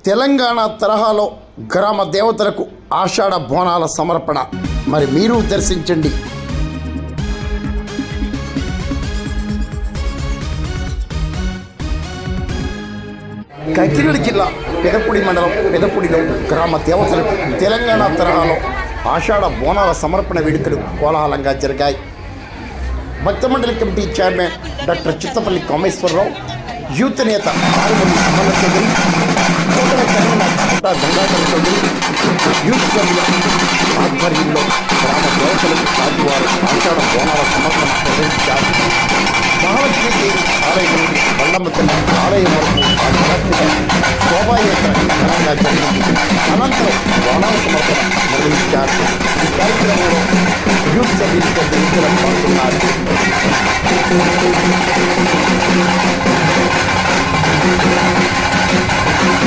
తెలంగాణ తరహాలో గ్రామ దేవతలకు ఆషాఢ బోనాల సమర్పణ. మరి మీరు దర్శించండి. కాకినాడ జిల్లా పెదపూడి మండలం పెదపూడిలో గ్రామ దేవతలకు తెలంగాణ తరహాలో ఆషాఢ బోనాల సమర్పణ వేడుకలు కోలాహలంగా జరిగాయి. భక్త మండలి committee chairman doctor Chittapalli Kameswararao, youth నేత ఆరుమల్లి అమల చౌదరి, నూతన కన్వీనర్ గంగాధర చౌదరి, యూత్ సభ్యుల ఆధ్వర్యంలో గ్రామ దేవతలకు ఆదివారం ఆషాఢ బోనాల సమర్పణ నిర్వహించారు. మహాలక్ష్మీదేవి ఆలయం నుండి బండమ్మ తల్లి ఆలయం వరకు ఆధ్యాత్మిక శోభాయాత్ర ఘనంగా జరిగింది. అనంతరం బోనాల సమర్పణ నిర్వహించారు. ఈ కార్యక్రమంలో యూత్ సభ్యులతో పాల్గొన్నారు.